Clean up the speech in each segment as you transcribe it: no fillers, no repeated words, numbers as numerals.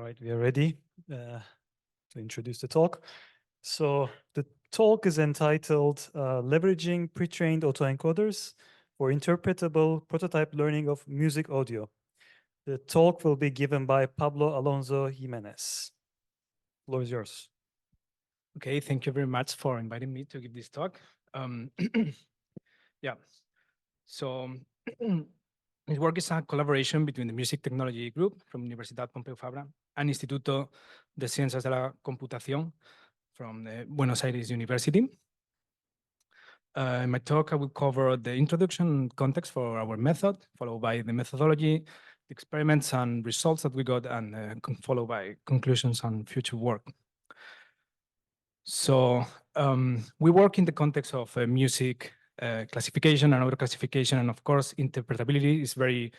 right, we are ready to introduce the talk. So the talk is entitled Leveraging Pre-trained Autoencoders for Interpretable Prototype Learning of Music Audio. The talk will be given by Pablo Alonso-Jiménez. The floor is yours. Okay, thank you very much for inviting me to give this talk. Yeah, so this work is a collaboration between the Music Technology Group from Universidad Pompeu Fabra and Instituto de Ciencias de la Computación from the Buenos Aires University. In my talk, I will cover the introduction and context for our method, followed by the methodology, the experiments and results that we got, and followed by conclusions on future work. So we work in the context of music classification and audio classification, and of course, interpretability is very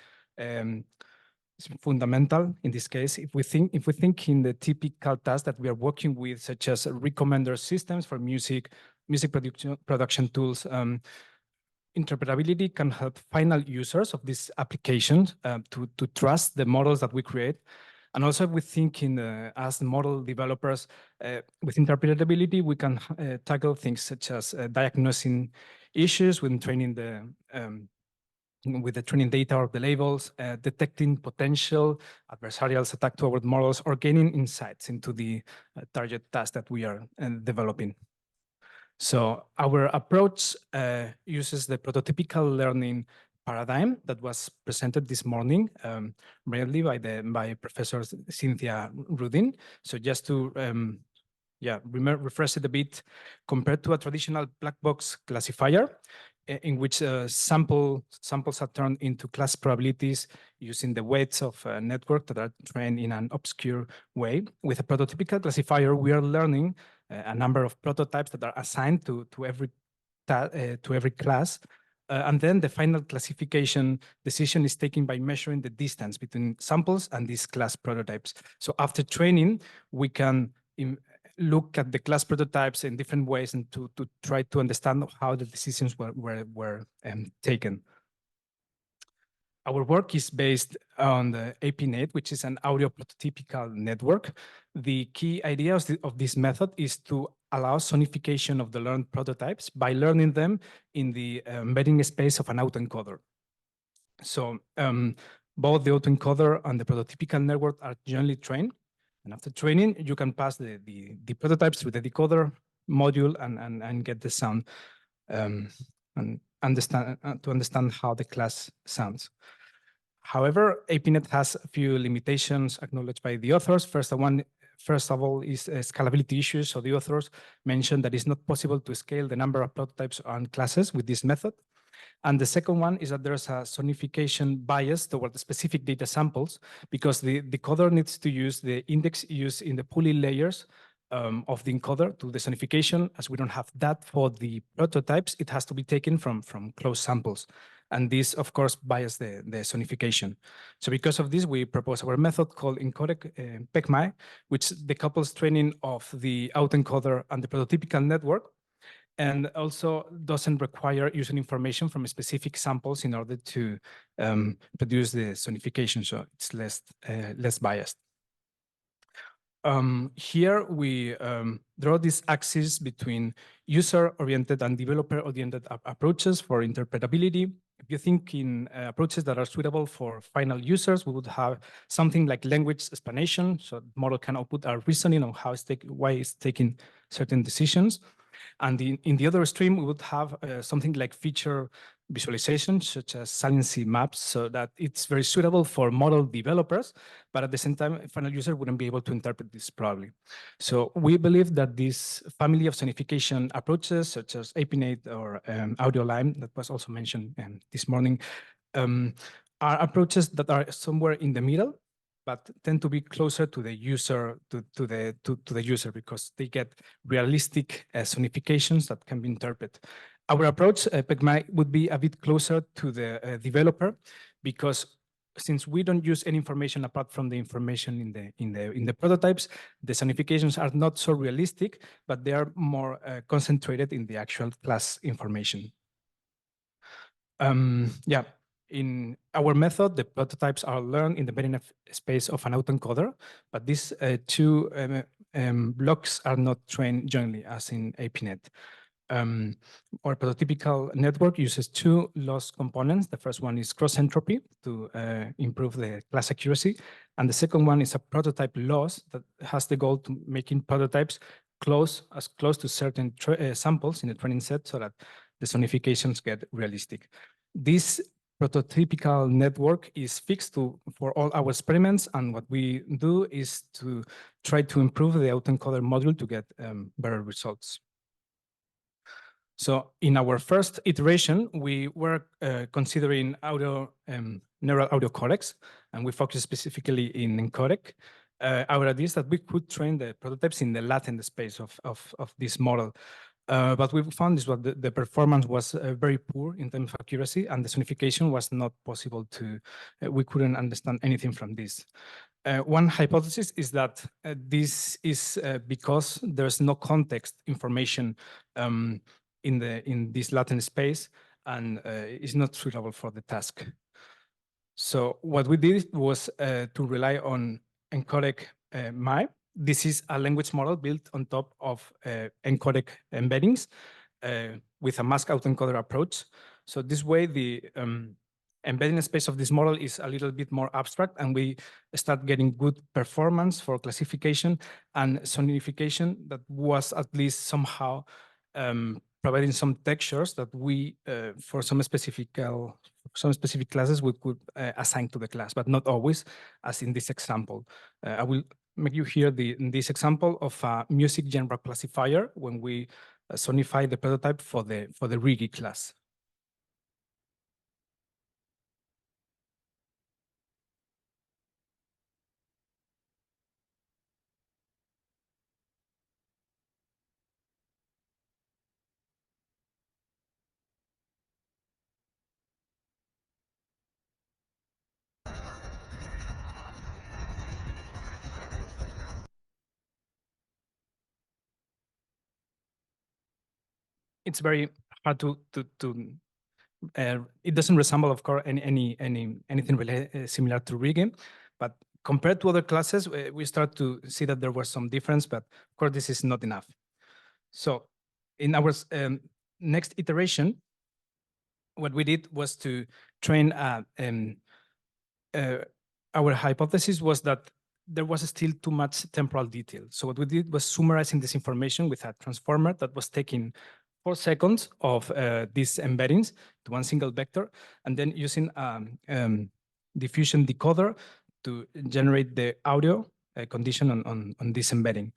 fundamental in this case. If we think in the typical tasks that we are working with, such as recommender systems for music production tools, interpretability can help final users of these applications to trust the models that we create. And also, we think as model developers, with interpretability, we can tackle things such as diagnosing issues with training with the training data of the labels, detecting potential adversarial attack toward models, or gaining insights into the target task that we are developing. So our approach uses the prototypical learning paradigm that was presented this morning, brilliantly by Professor Cynthia Rudin. So just to refresh it a bit, compared to a traditional black box classifier, in which samples are turned into class probabilities using the weights of a network that are trained in an obscure way. With a prototypical classifier, we are learning a number of prototypes that are assigned to every class. And then the final classification decision is taken by measuring the distance between samples and these class prototypes. So after training, we can look at the class prototypes in different ways and to try to understand how the decisions were taken. Our work is based on the APNet, which is an audio prototypical network. The key idea of this method is to allow sonification of the learned prototypes by learning them in the embedding space of an autoencoder. So both the autoencoder and the prototypical network are generally trained. And after training, you can pass the prototypes through the decoder module and get the sound and understand how the class sounds. However, APNet has a few limitations acknowledged by the authors. First of all, is scalability issues. So the authors mentioned that it's not possible to scale the number of prototypes and classes with this method. And the second one is that there's a sonification bias toward the specific data samples, because the decoder needs to use the index used in the pooling layers of the encoder to the sonification. As we don't have that for the prototypes, it has to be taken from closed samples. And this, of course, biases the sonification. So because of this, we propose our method called encodec PECMAI, which decouples training of the autoencoder and the prototypical network, and also doesn't require using information from specific samples in order to produce the sonification, so it's less biased. Here we draw this axis between user-oriented and developer-oriented approaches for interpretability. If you think in approaches that are suitable for final users, we would have something like language explanation, so the model can output a reasoning on why it's taking certain decisions. And in the other extreme, we would have something like feature visualization, such as saliency maps, so that it's very suitable for model developers, but at the same time, a final user wouldn't be able to interpret this probably. So we believe that this family of sonification approaches, such as APNet or AudioLime, that was also mentioned this morning, are approaches that are somewhere in the middle, but tend to be closer to the user, to the user, because they get realistic sonifications that can be interpreted. Our approach, PECMAI, would be a bit closer to the developer, because since we don't use any information apart from the information in the prototypes, the sonifications are not so realistic, but they are more concentrated in the actual class information. Yeah. In our method, the prototypes are learned in the embedding space of an autoencoder, but these two blocks are not trained jointly as in APNet. Our prototypical network uses two loss components. The first one is cross entropy to improve the class accuracy. And the second one is a prototype loss that has the goal to making prototypes as close to certain samples in the training set so that the sonifications get realistic. This prototypical network is fixed for all our experiments, and what we do is to try to improve the autoencoder module to get better results. So in our first iteration, we were considering neural audio codecs, and we focused specifically in encodec. Our idea is that we could train the prototypes in the latent space of this model. But we found is that the performance was very poor in terms of accuracy, and the sonification was not possible to, we couldn't understand anything from this. One hypothesis is that this is because there's no context information in this latent space, and is not suitable for the task. So what we did was to rely on encodec MAI. This is a language model built on top of encodec embeddings with a mask autoencoder approach. So this way, the embedding space of this model is a little bit more abstract, and we start getting good performance for classification and sonification that was at least somehow providing some textures that we, for some specific classes, we could assign to the class, but not always, as in this example. I will make you hear this example of a music genre classifier when we sonify the prototype for the reggae class. It's very hard it doesn't resemble, of course, anything really similar to reggae, but compared to other classes, we start to see that there was some difference, but of course, this is not enough. So in our next iteration, what we did was to train, our hypothesis was that there was still too much temporal detail. So what we did was summarizing this information with a transformer that was taking 4 seconds of these embeddings to one single vector, and then using diffusion decoder to generate the audio condition on this embedding.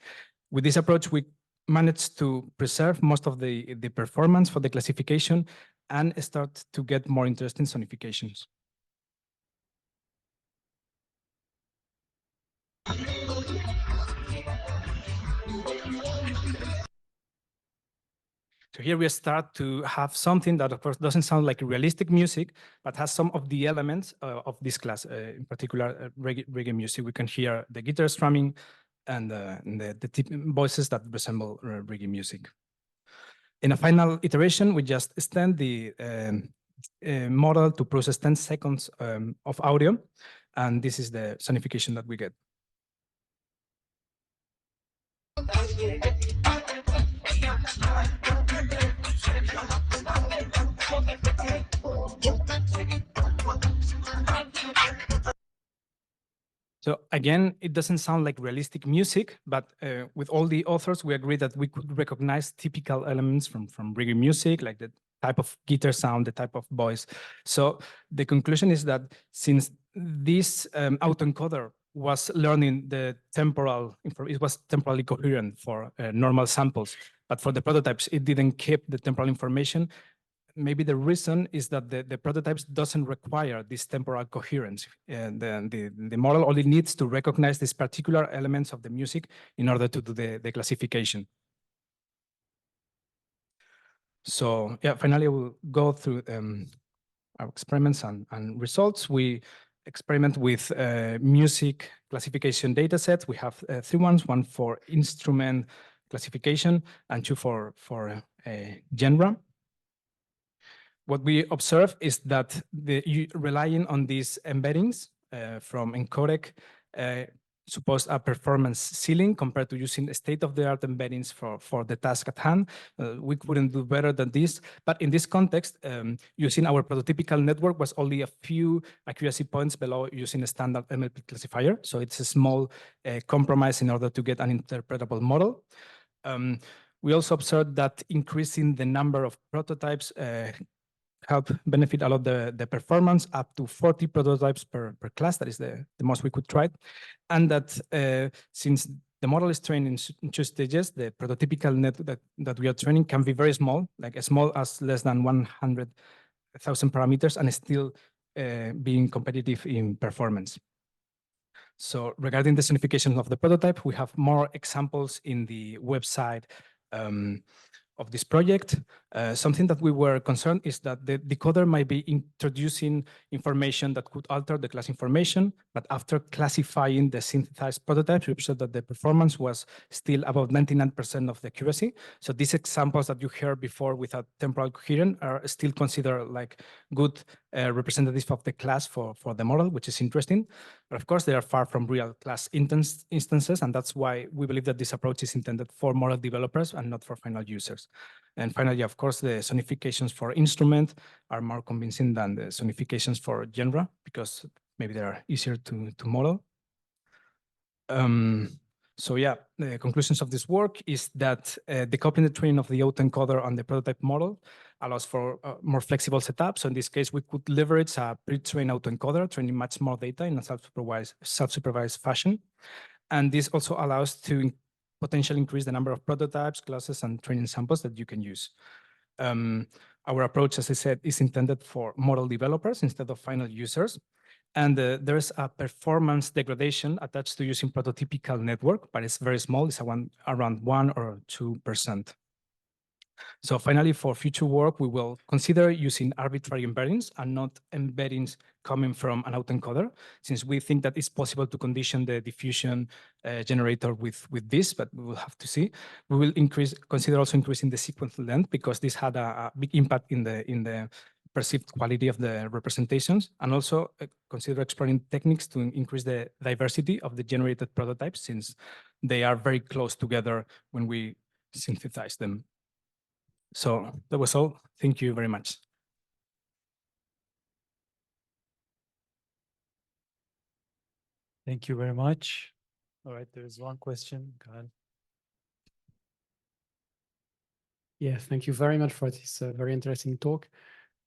With this approach, we managed to preserve most of the performance for the classification and start to get more interesting sonifications. So here we start to have something that, of course, doesn't sound like realistic music, but has some of the elements of this class, in particular reggae music. We can hear the guitar strumming and the voices that resemble reggae music. In a final iteration, we just extend the model to process 10 seconds of audio, and this is the sonification that we get. So again, it doesn't sound like realistic music, but with all the authors, we agree that we could recognize typical elements from reggae music, like the type of guitar sound, the type of voice. So the conclusion is that since this autoencoder was learning the temporal, it was temporally coherent for normal samples, but for the prototypes, it didn't keep the temporal information. Maybe the reason is that the prototypes doesn't require this temporal coherence. The model only needs to recognize these particular elements of the music in order to do the classification. So yeah, finally, I will go through our experiments and results. We experiment with music classification data sets. We have 3 ones, one for instrument classification and 2 for genre. what we observe is that relying on these embeddings from encodec suppose a performance ceiling compared to using state-of-the-art embeddings for the task at hand. We couldn't do better than this. But in this context, using our prototypical network was only a few accuracy points below using a standard MLP classifier. So it's a small compromise in order to get an interpretable model. We also observed that increasing the number of prototypes help benefit a lot the performance, up to 40 prototypes per class. That is the most we could try. And that since the model is trained in 2 stages, the prototypical net that we are training can be very small, like as small as less than 100,000 parameters, and still being competitive in performance. So regarding the sonification of the prototype, we have more examples in the website of this project. Something that we were concerned is that the decoder might be introducing information that could alter the class information, but after classifying the synthesized prototypes, we observed that the performance was still about 99% of the accuracy. So these examples that you heard before without temporal coherence are still considered like good representatives of the class for the model, which is interesting. But of course, they are far from real class instances, and that's why we believe that this approach is intended for model developers and not for final users. And finally, of course, the sonifications for instrument are more convincing than the sonifications for genre, because maybe they are easier to model. So yeah, the conclusions of this work is that decoupling the training of the autoencoder on the prototype model allows for more flexible setup. So in this case, we could leverage a pre-trained autoencoder, training much more data in a self-supervised fashion. And this also allows to potentially increase the number of prototypes, classes, and training samples that you can use. Our approach, as I said, is intended for model developers instead of final users. And there's a performance degradation attached to using prototypical network, but it's very small. It's around 1 or 2%. So finally, for future work, we will consider using arbitrary embeddings and not embeddings coming from an autoencoder, since we think that it's possible to condition the diffusion generator with this, but we will have to see. We will consider also increasing the sequence length, because this had a big impact in the perceived quality of the representations, and also consider exploring techniques to increase the diversity of the generated prototypes, since they are very close together when we synthesize them. So that was all. Thank you very much. Thank you very much. All right, there's one question. Go ahead. Yes, thank you very much for this very interesting talk.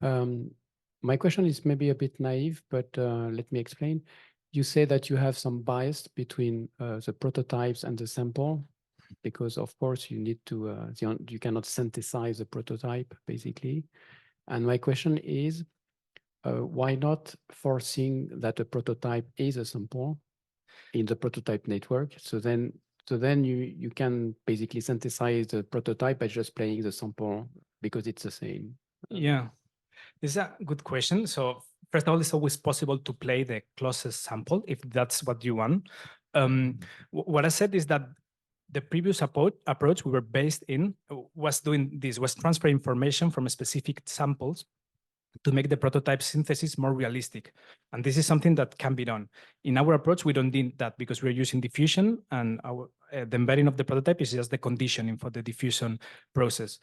My question is maybe a bit naive, but let me explain. You say that you have some bias between the prototypes and the sample, because of course you need to, you cannot synthesize the prototype basically. And my question is, why not forcing that a prototype is a sample in the prototype network? So then you can basically synthesize the prototype by just playing the sample, because it's the same. Yeah, this is a good question. So first of all, it's always possible to play the closest sample if that's what you want. What I said is that the previous approach we were based in was transfer information from specific samples to make the prototype synthesis more realistic. And this is something that can be done. In our approach, we don't need that, because we're using diffusion, and the embedding of the prototype is just the conditioning for the diffusion process.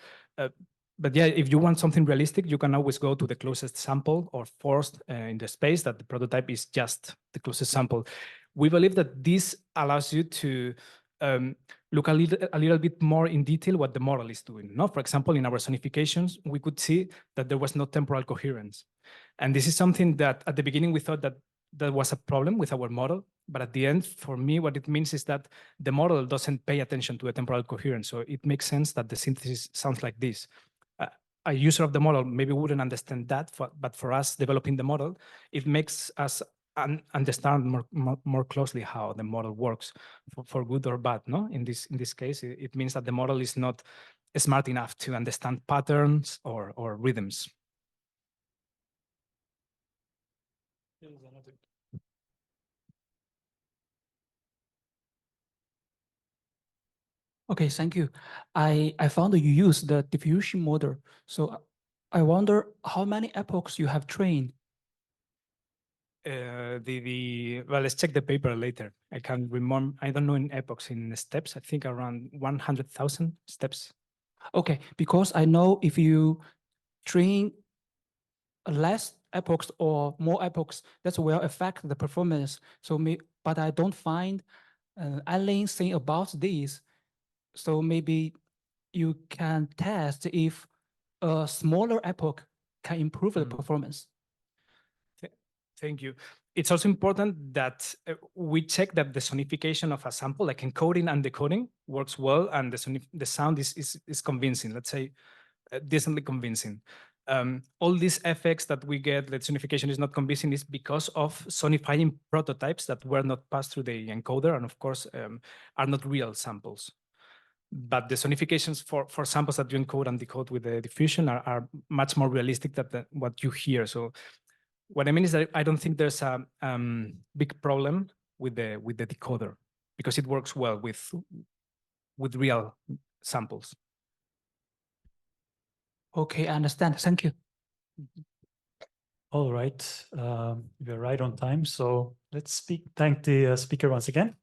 But yeah, if you want something realistic, you can always go to the closest sample, or forced in the space that the prototype is just the closest sample. We believe that this allows you to look a little bit more in detail what the model is doing. No? For example, in our sonifications, we could see that there was no temporal coherence. And this is something that at the beginning we thought that was a problem with our model. But at the end, for me, what it means is that the model doesn't pay attention to the temporal coherence. So it makes sense that the synthesis sounds like this. A user of the model maybe wouldn't understand that, but for us developing the model, it makes us understand more closely how the model works, for good or bad. No, in this case, it means that the model is not smart enough to understand patterns or rhythms. Okay, thank you. I found that you use the diffusion model. So I wonder how many epochs you have trained. Well, let's check the paper later. I can't remember. I don't know in epochs, in steps. I think around 100,000 steps. Okay, because I know if you train less epochs or more epochs, that will affect the performance. So, but I don't find anything about this. So maybe you can test if a smaller epoch can improve the performance. Thank you. It's also important that we check that the sonification of a sample, like encoding and decoding, works well, and the sound is convincing, let's say, decently convincing. All these effects that we get, that sonification is not convincing, is because of sonifying prototypes that were not passed through the encoder, and of course, are not real samples. But the sonifications for samples that you encode and decode with the diffusion are much more realistic than what you hear. So what I mean is that I don't think there's a big problem with the decoder, because it works well with real samples. Okay, I understand. Thank you. All right, we're right on time. So let's thank the speaker once again.